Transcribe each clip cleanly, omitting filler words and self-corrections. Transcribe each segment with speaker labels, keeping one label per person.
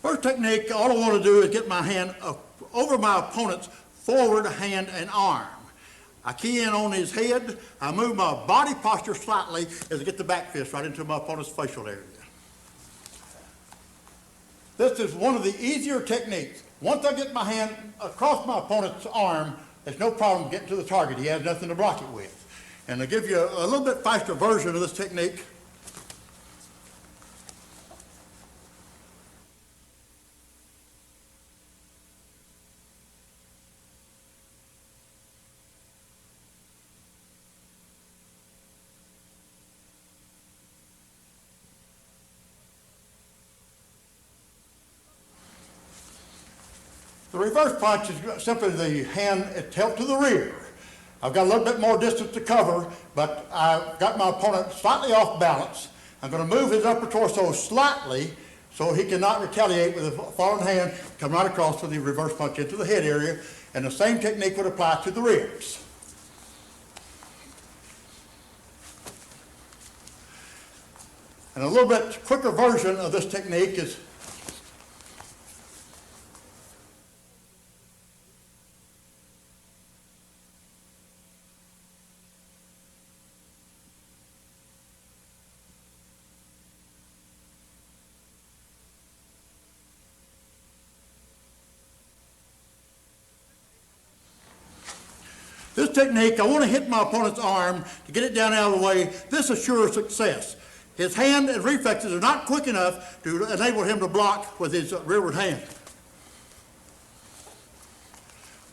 Speaker 1: First technique, all I want to do is get my hand over my opponent's forward hand and arm. I key in on his head, I move my body posture slightly as I get the back fist right into my opponent's facial area. This is one of the easier techniques. Once I get my hand across my opponent's arm, there's no problem getting to the target. He has nothing to block it with. And to give you a little bit faster version of this technique, the reverse punch is simply the hand held to the rear. I've got a little bit more distance to cover, but I've got my opponent slightly off balance. I'm going to move his upper torso slightly so he cannot retaliate with a fallen hand, come right across with the reverse punch into the head area, and the same technique would apply to the ribs. And a little bit quicker version of this technique is this technique. I want to hit my opponent's arm to get it down out of the way. This assures success. His hand and reflexes are not quick enough to enable him to block with his rearward hand.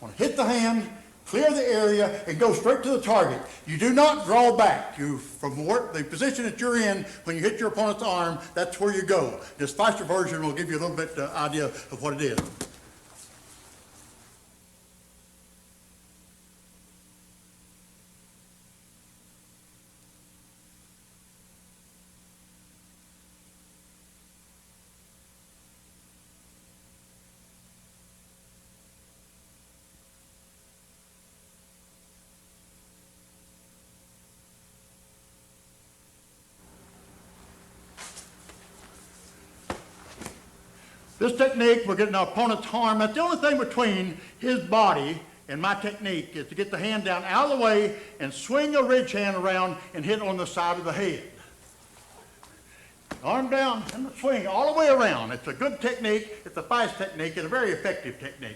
Speaker 1: I want to hit the hand, clear the area, and go straight to the target. You do not draw back. From the position that you're in when you hit your opponent's arm, that's where you go. This faster version will give you a little bit idea of what it is. This technique, we're getting our opponent's arm. That's the only thing between his body and my technique is to get the hand down out of the way and swing a ridge hand around and hit on the side of the head. Arm down and swing all the way around. It's a good technique. It's a fast technique and a very effective technique.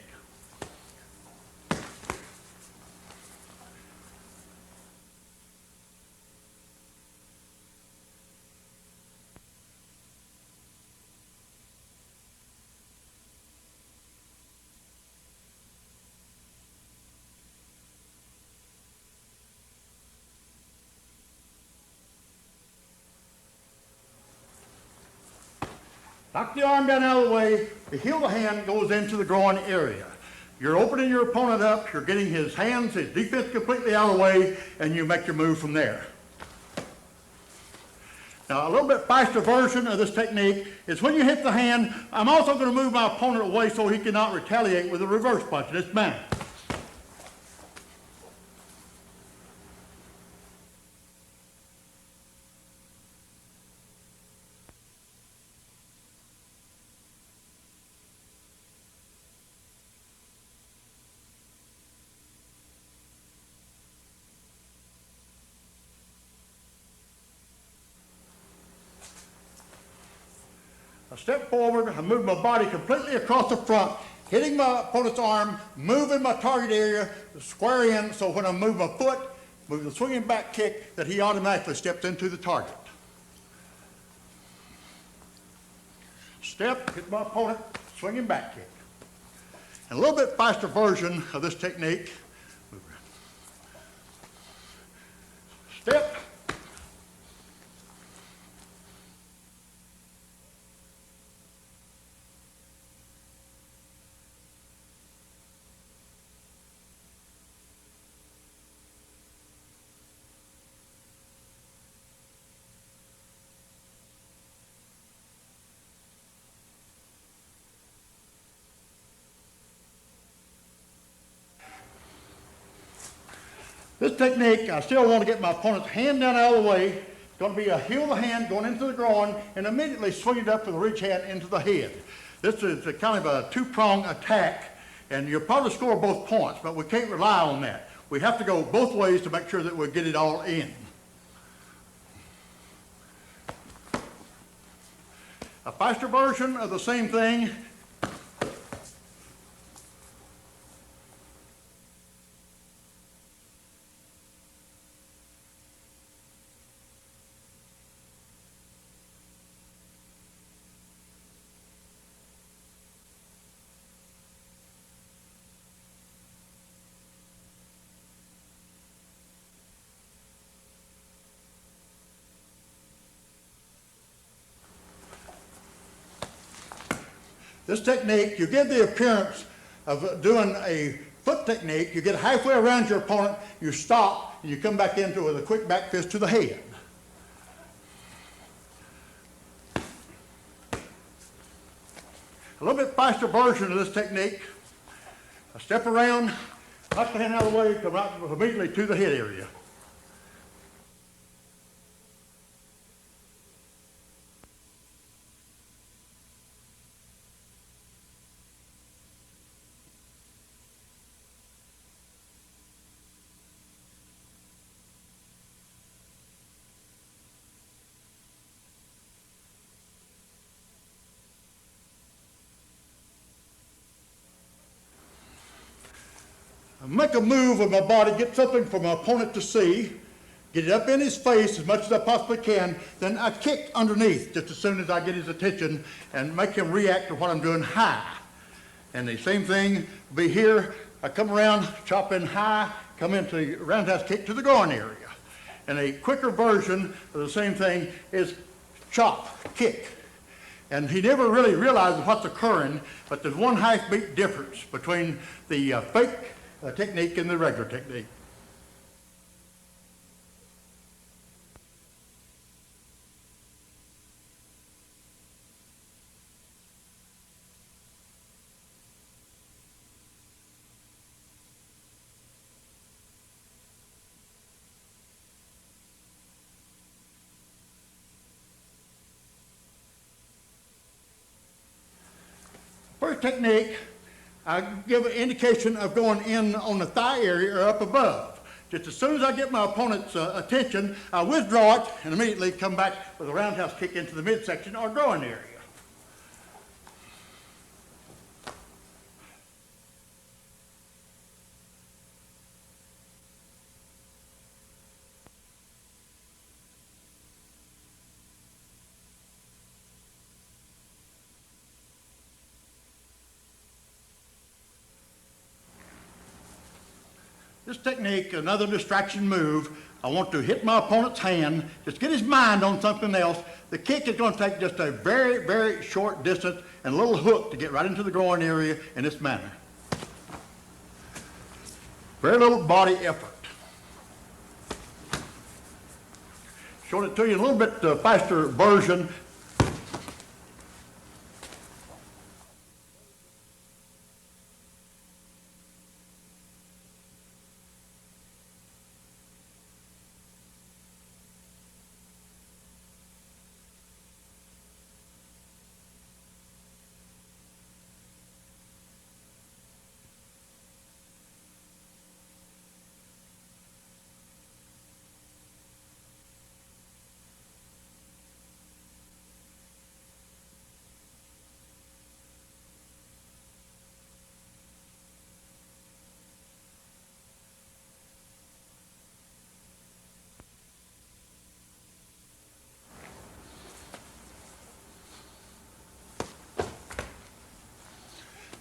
Speaker 1: Knock the arm down out of the way, the heel of the hand goes into the groin area. You're opening your opponent up, you're getting his hands, his defense completely out of the way, and you make your move from there. Now, a little bit faster version of this technique is when you hit the hand, I'm also going to move my opponent away so he cannot retaliate with a reverse punch in this manner. I step forward, I move my body completely across the front, hitting my opponent's arm, moving my target area, square in, so when I move my foot, move the swinging back kick, that he automatically steps into the target. Step, hit my opponent, swinging back kick. And a little bit faster version of this technique. Step, this technique, I still want to get my opponent's hand down out of the way. It's going to be a heel of the hand going into the groin and immediately swing it up with a ridge hand into the head. This is a kind of a two-prong attack, and you'll probably score both points, but we can't rely on that. We have to go both ways to make sure that we get it all in. A faster version of the same thing. This technique, you give the appearance of doing a foot technique. You get halfway around your opponent, you stop, and you come back into it with a quick back fist to the head. A little bit faster version of this technique. I step around, knock the hand out of the way, come right immediately to the head area. I make a move with my body, get something for my opponent to see, get it up in his face as much as I possibly can, then I kick underneath just as soon as I get his attention and make him react to what I'm doing high. And the same thing will be here. I come around, chop in high, come into the roundhouse kick to the groin area. And a quicker version of the same thing is chop, kick. And he never really realizes what's occurring, but there's one half beat difference between the fake technique and the regular technique. First technique, I give an indication of going in on the thigh area or up above. Just as soon as I get my opponent's attention, I withdraw it and immediately come back with a roundhouse kick into the midsection or groin area. This technique, another distraction move, I want to hit my opponent's hand, just get his mind on something else. The kick is going to take just a very, very short distance and a little hook to get right into the groin area in this manner. Very little body effort. Showing it to you in a little bit faster version.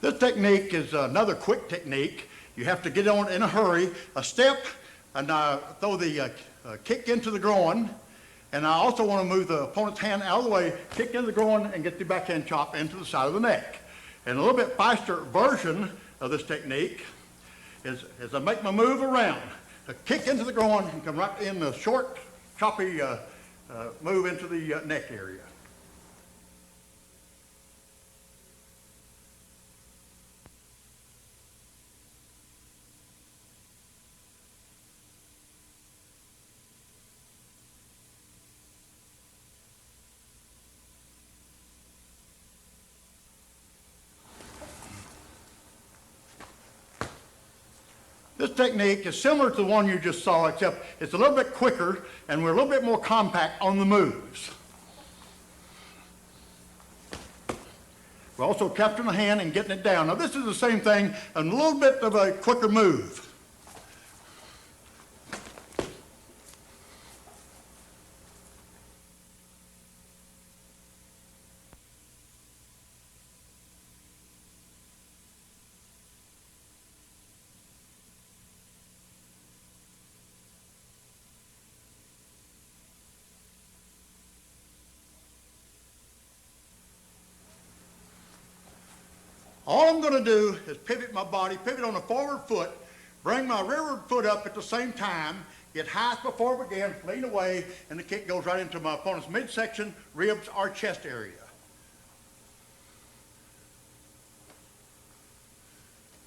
Speaker 1: This technique is another quick technique. You have to get on in a hurry, a step, and throw the kick into the groin. And I also want to move the opponent's hand out of the way, kick into the groin, and get the backhand chop into the side of the neck. And a little bit faster version of this technique is as I make my move around, a kick into the groin and come right in the short, choppy move into the neck area. technique is similar to the one you just saw, except it's a little bit quicker and we're a little bit more compact on the moves. We're also capturing the hand and getting it down. Now this is the same thing, and a little bit of a quicker move. All I'm going to do is pivot my body, pivot on the forward foot, bring my rearward foot up at the same time, get high before we begin, lean away, and the kick goes right into my opponent's midsection, ribs, or chest area.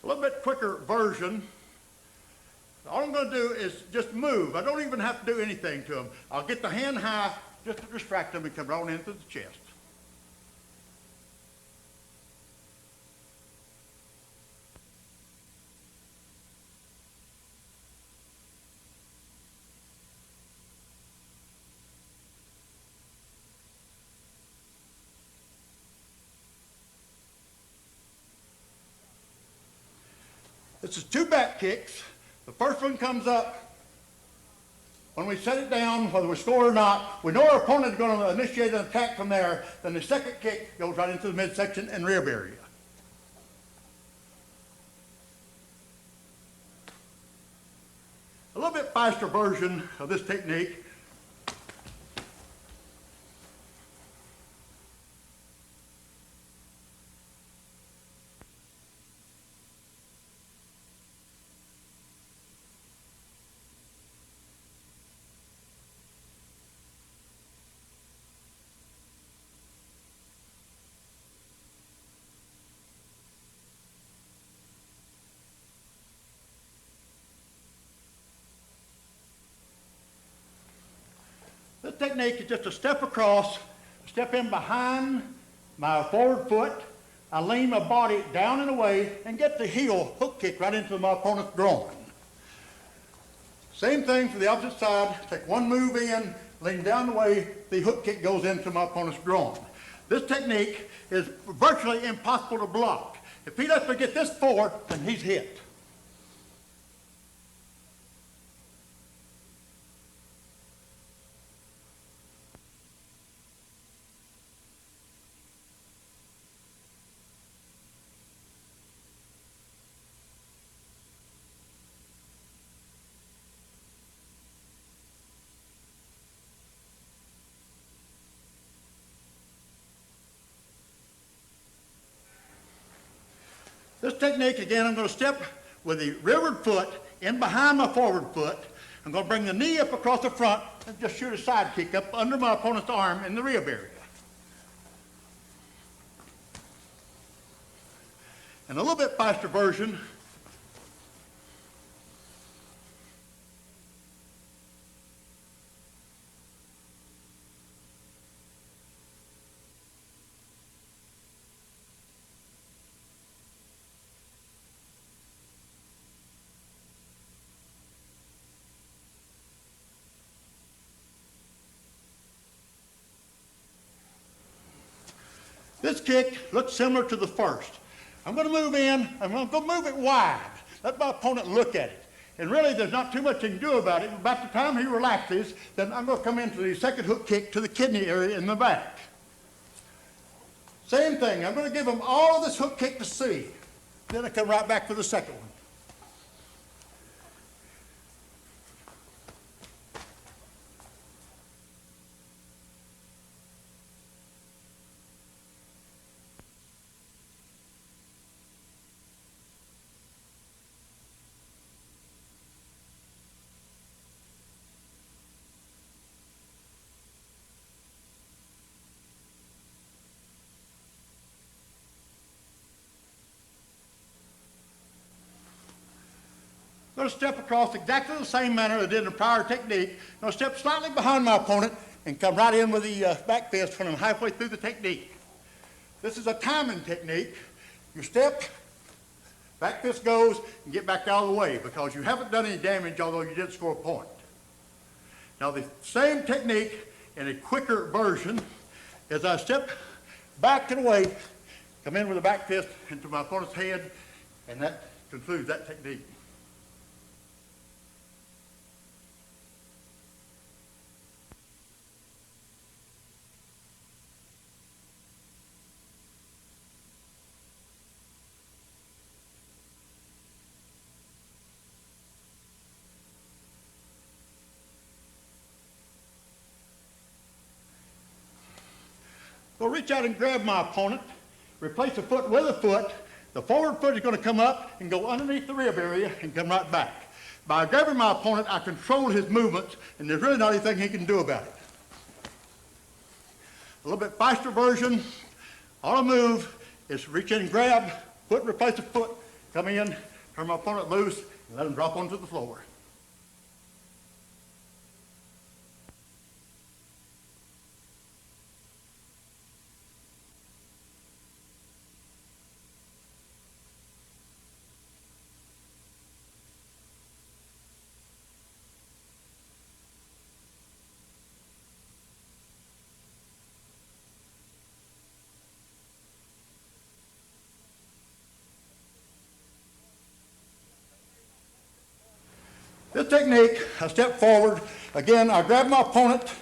Speaker 1: A little bit quicker version. All I'm going to do is just move. I don't even have to do anything to them. I'll get the hand high just to distract them and come right on into the chest. This is two back kicks. The first one comes up. When we set it down, whether we score or not, we know our opponent is going to initiate an attack from there. Then the second kick goes right into the midsection and rib area. A little bit faster version of this technique. This technique is just a step across, step in behind my forward foot. I lean my body down and away and get the heel hook kick right into my opponent's groin. Same thing for the opposite side. Take one move in, lean down and away, the hook kick goes into my opponent's groin. This technique is virtually impossible to block. If he lets me get this forward, then he's hit. This technique, again, I'm going to step with the rearward foot in behind my forward foot. I'm going to bring the knee up across the front and just shoot a side kick up under my opponent's arm in the rib area. And a little bit faster version. This kick looks similar to the first. I'm going to move in, I'm going to move it wide. Let my opponent look at it. And really there's not too much he can do about it. About the time he relaxes, then I'm going to come into the second hook kick to the kidney area in the back. Same thing, I'm going to give him all of this hook kick to see. Then I come right back for the second one. I'm going to step across exactly the same manner I did in the prior technique. I'm going to step slightly behind my opponent and come right in with the back fist when I'm halfway through the technique. This is a timing technique. You step Back fist goes and get back out of the way because you haven't done any damage, although you did score a point. Now the same technique in a quicker version is I step back and away, come in with a back fist into my opponent's head, and that concludes that technique. So reach out and grab my opponent, replace a foot with a foot. The forward foot is going to come up and go underneath the rib area and come right back. By grabbing my opponent, I control his movements, and there's really not anything he can do about it. A little bit faster version, all I move is reach in and grab, foot replace a foot, come in, turn my opponent loose, and let him drop onto the floor. This technique, I step forward. Again, I grab my opponent.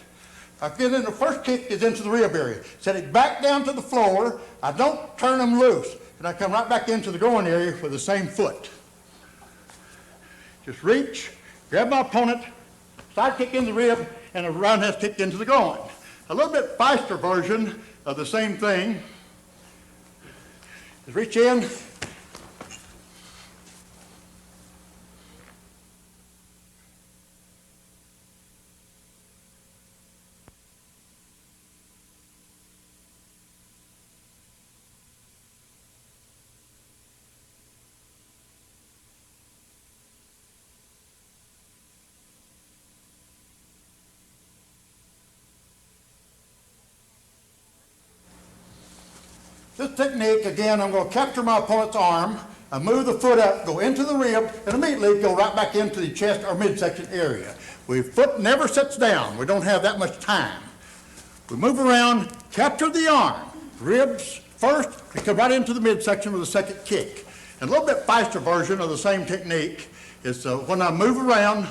Speaker 1: I get in, the first kick is into the rib area. Set it back down to the floor. I don't turn him loose. And I come right back into the groin area with the same foot. Just reach, grab my opponent, side kick in the rib, and a roundhouse kick into the groin. A little bit faster version of the same thing is reach in, this technique, again, I'm going to capture my opponent's arm, I move the foot up, go into the rib, and immediately go right back into the chest or midsection area. The foot never sits down. We don't have that much time. We move around, capture the arm, ribs first, and come right into the midsection with a second kick. And a little bit faster version of the same technique is when I move around,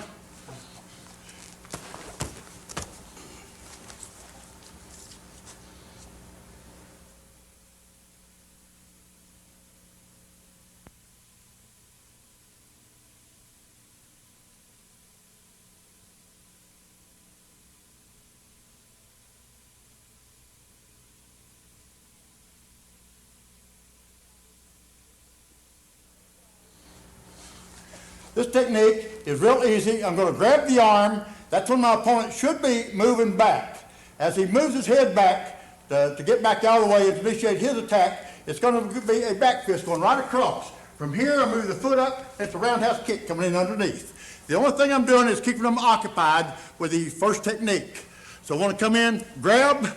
Speaker 1: this technique is real easy. I'm going to grab the arm. That's when my opponent should be moving back. As he moves his head back to get back out of the way and to initiate his attack, it's going to be a back fist going right across. From here, I move the foot up, and it's a roundhouse kick coming in underneath. The only thing I'm doing is keeping them occupied with the first technique. So I want to come in, grab,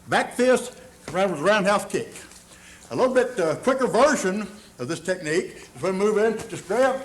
Speaker 1: back fist, come around with a roundhouse kick. A little bit quicker version of this technique is when we move in, just grab,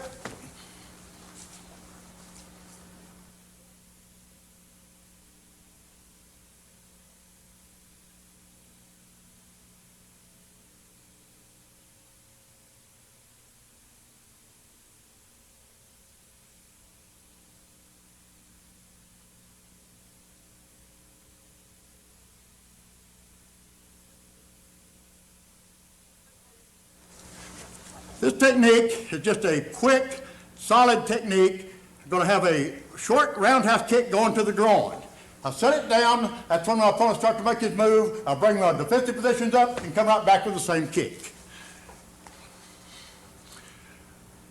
Speaker 1: this technique is just a quick, solid technique. I'm going to have a short roundhouse kick going to the groin. I'll set it down. That's when my opponent starts to make his move. I'll bring my defensive positions up and come right back with the same kick.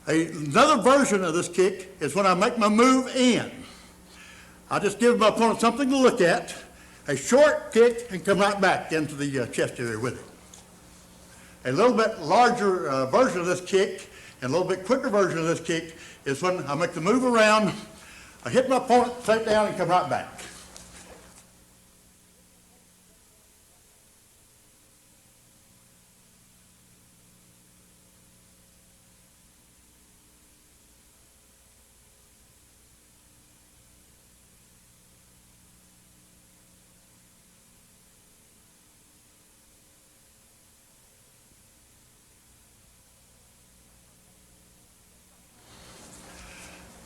Speaker 1: Another version of this kick is when I make my move in. I just give my opponent something to look at, a short kick, and come right back into the chest area with it. A little bit larger version of this kick and a little bit quicker version of this kick is when I make the move around, I hit my opponent, take down, and come right back.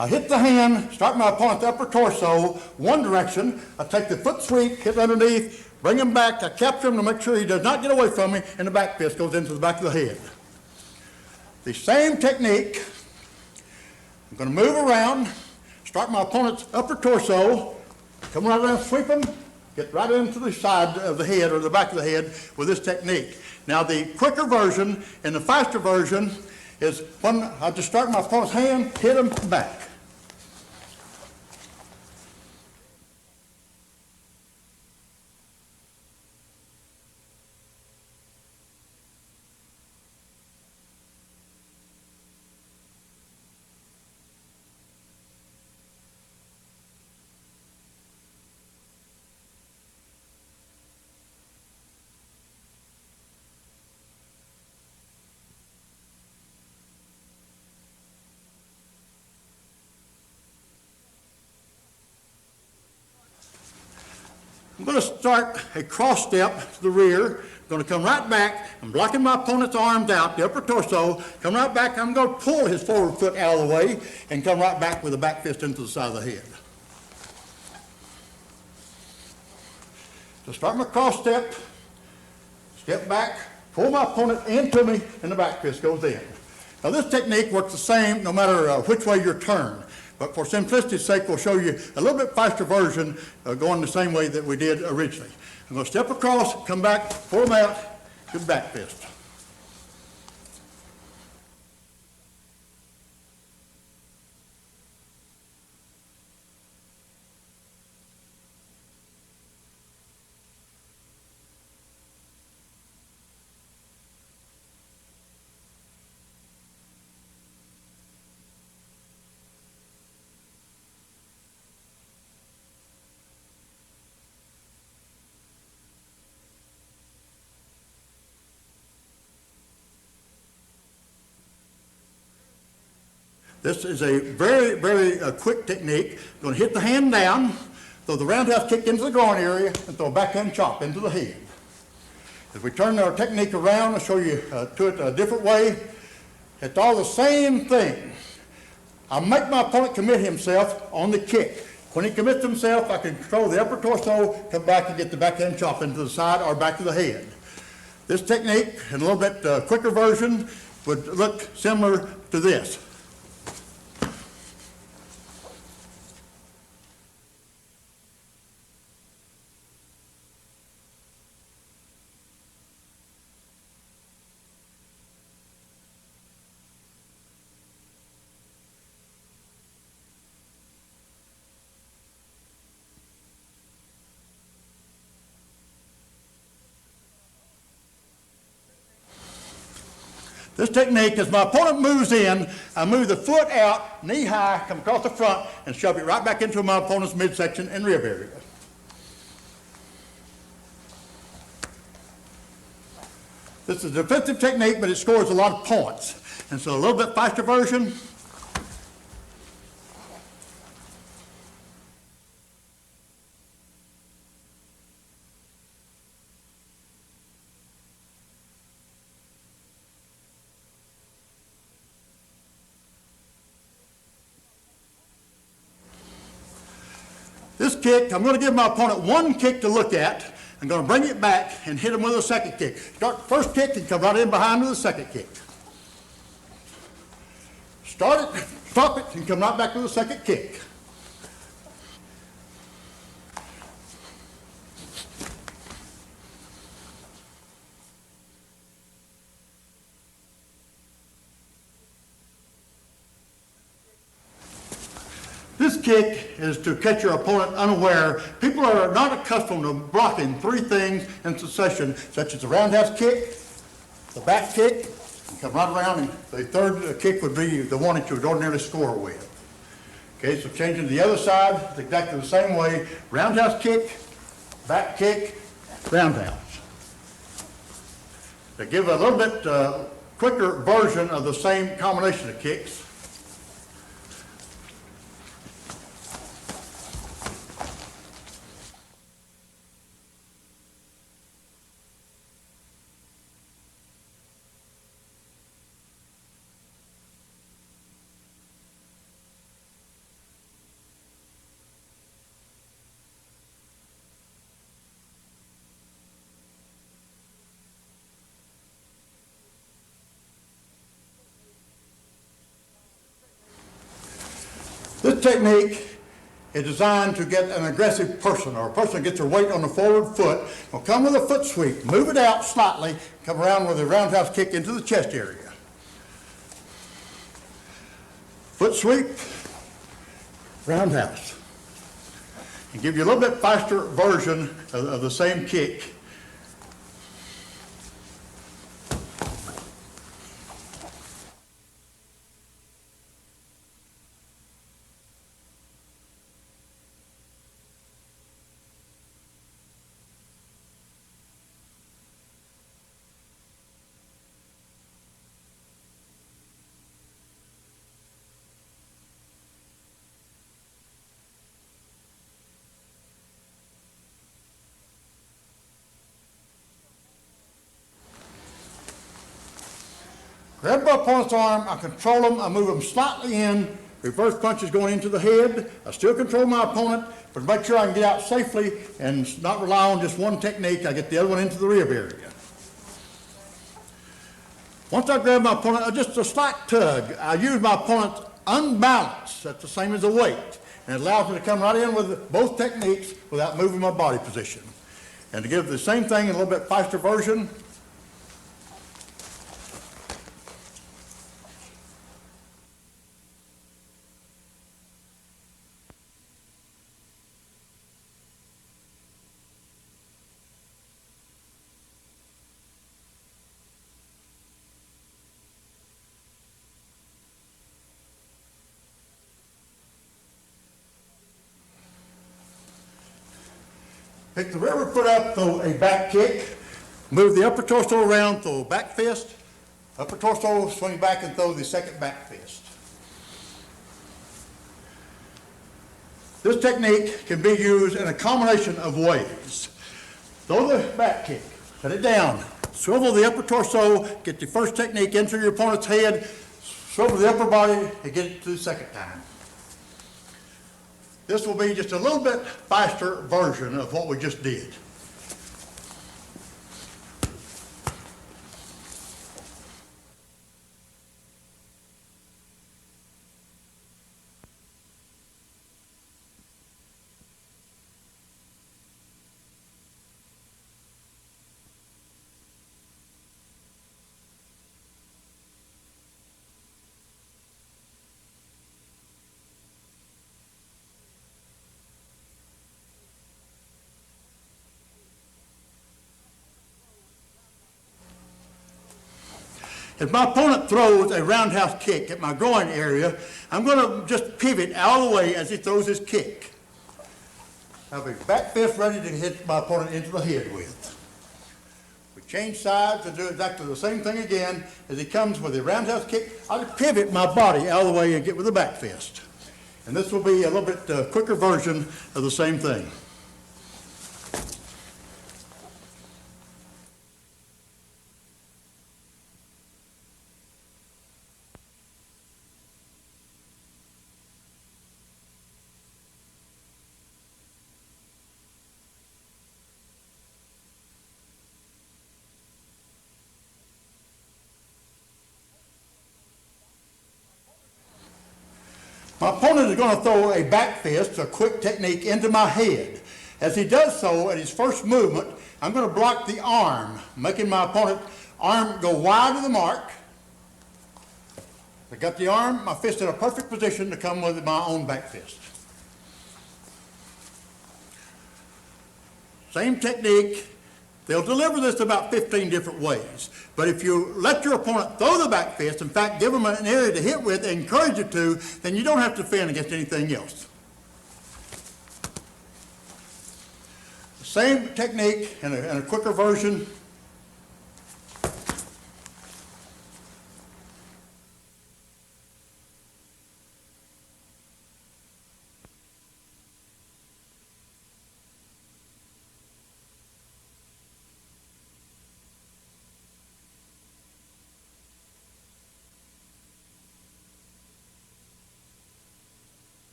Speaker 1: I hit the hand, start my opponent's upper torso, one direction. I take the foot sweep, hit underneath, bring him back. I capture him to make sure he does not get away from me, and the back fist goes into the back of the head. The same technique, I'm going to move around, start my opponent's upper torso, come right around, sweep him, get right into the side of the head or the back of the head with this technique. Now the quicker version and the faster version is when I just start my opponent's hand, hit him back. I'm going to start a cross step to the rear. I'm going to come right back. I'm blocking my opponent's arms out, the upper torso. Come right back. I'm going to pull his forward foot out of the way and come right back with the back fist into the side of the head. So start my cross step, step back, pull my opponent into me, and the back fist goes in. Now this technique works the same no matter which way you're turned. But for simplicity's sake, we'll show you a little bit faster version going the same way that we did originally. I'm going to step across, come back, pull them out, good back fist. This is a very, very quick technique. I'm going to hit the hand down, throw the roundhouse kick into the groin area, and throw a backhand chop into the head. If we turn our technique around, I'll show you to it a different way. It's all the same thing. I make my opponent commit himself on the kick. When he commits himself, I can control the upper torso, come back and get the backhand chop into the side or back of the head. This technique, in a little bit quicker version, would look similar to this. This technique, as my opponent moves in, I move the foot out, knee high, come across the front, and shove it right back into my opponent's midsection and rib area. This is a defensive technique, but it scores a lot of points. And so a little bit faster version. This kick, I'm going to give my opponent one kick to look at. I'm going to bring it back and hit him with a second kick. Start the first kick and come right in behind with the second kick. Start it, stop it, and come right back with the second kick. This kick is to catch your opponent unaware. People are not accustomed to blocking three things in succession, such as the roundhouse kick, the back kick, and come right around, and the third kick would be the one that you would ordinarily score with. Okay, so changing to the other side, it's exactly the same way. Roundhouse kick, back kick, roundhouse. To give a little bit quicker version of the same combination of kicks, This technique is designed to get an aggressive person, or a person that gets their weight on the forward foot. Will come with a foot sweep, move it out slightly, come around with a roundhouse kick into the chest area. Foot sweep, roundhouse. And give you a little bit faster version of the same kick. Grab my opponent's arm, I control them, I move them slightly in, reverse punches going into the head. I still control my opponent, but to make sure I can get out safely and not rely on just one technique, I get the other one into the rib area. Once I grab my opponent, just a slight tug, I use my opponent's unbalance, that's the same as a weight, and it allows me to come right in with both techniques without moving my body position. And to give the same thing in a little bit faster version, pick the rear foot up, throw a back kick, move the upper torso around, throw a back fist, upper torso, swing back and throw the second back fist. This technique can be used in a combination of ways. Throw the back kick, set it down, swivel the upper torso, get the first technique into your opponent's head, swivel the upper body and get it to the second time. This will be just a little bit faster version of what we just did. If my opponent throws a roundhouse kick at my groin area, I'm going to just pivot out of the way as he throws his kick. I have a back fist ready to hit my opponent into the head with. We change sides and do exactly the same thing again. As he comes with a roundhouse kick, I'll just pivot my body out of the way and get with the back fist. And this will be a little bit quicker version of the same thing. My opponent is going to throw a back fist, a quick technique, into my head. As he does so, at his first movement, I'm going to block the arm, making my opponent's arm go wide of the mark. I got the arm, my fist in a perfect position to come with my own back fist. Same technique. They'll deliver this about 15 different ways. But if you let your opponent throw the back fist, in fact, give them an area to hit with, and encourage it to, then you don't have to defend against anything else. Same technique in a quicker version.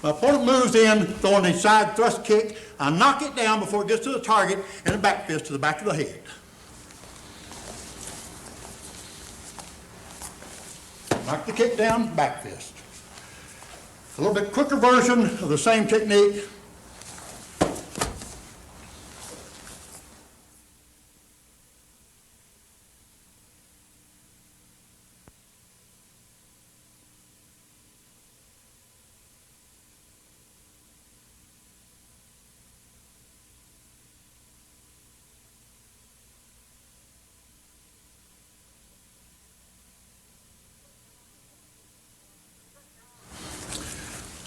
Speaker 1: My opponent moves in, throwing a side thrust kick. I knock it down before it gets to the target, and a back fist to the back of the head. knock the kick down, back fist. A little bit quicker version of the same technique.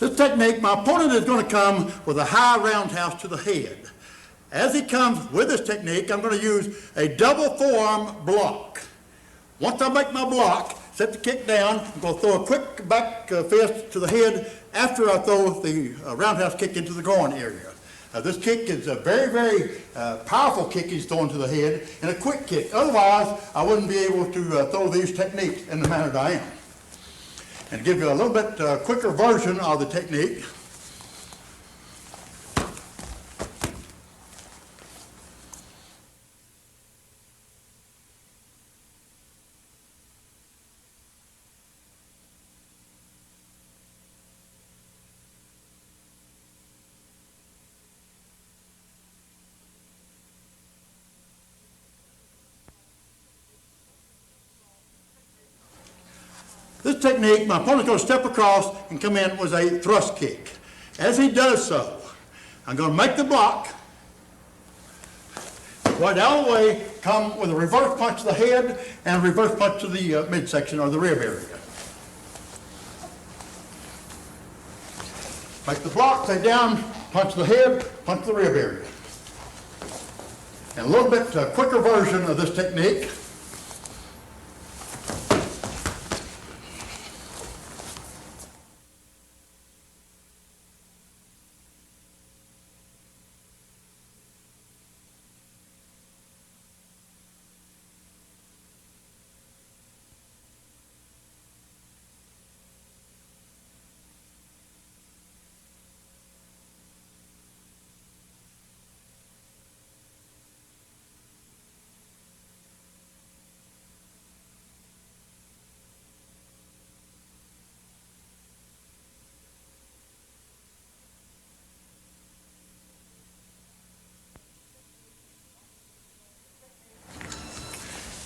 Speaker 1: This technique, my opponent is going to come with a high roundhouse to the head. As he comes with this technique, I'm going to use a double forearm block. Once I make my block, set the kick down, I'm going to throw a quick back fist to the head after I throw the roundhouse kick into the groin area. This kick is a very, very powerful kick he's throwing to the head, and a quick kick. Otherwise, I wouldn't be able to throw these techniques in the manner that I am. And give you a little bit quicker version of the technique. This technique, my opponent's going to step across and come in with a thrust kick. As he does so, I'm going to make the block, right out of the way, come with a reverse punch to the head and a reverse punch to the midsection or the rib area. Make the block, stay down, punch the head, punch the rib area. And a little bit quicker version of this technique.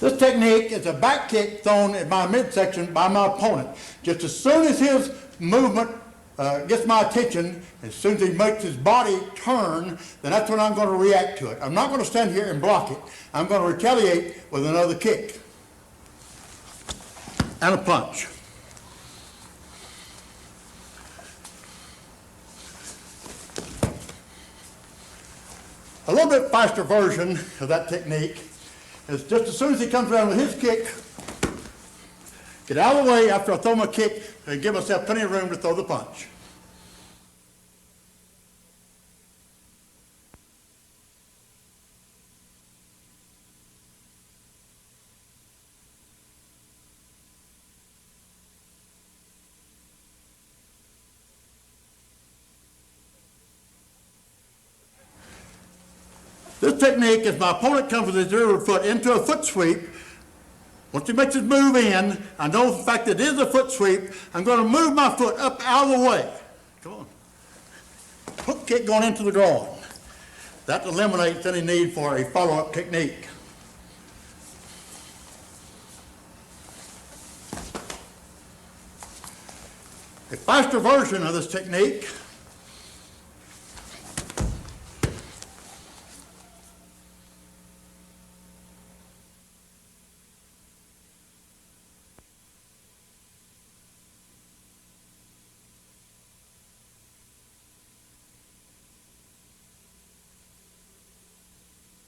Speaker 1: This technique is a back kick thrown at my midsection by my opponent. Just as soon as his movement gets my attention, as soon as he makes his body turn, then that's when I'm going to react to it. I'm not going to stand here and block it. I'm going to retaliate with another kick and a punch. A little bit faster version of that technique is just as soon as he comes around with his kick, get out of the way after I throw my kick and give myself plenty of room to throw the punch. This technique is my opponent comes with his rear foot into a foot sweep. Once he makes his move in, I know the fact that it is a foot sweep, I'm going to move my foot up out of the way. Come on. Hook kick going into the groin. That eliminates any need for a follow-up technique. A faster version of this technique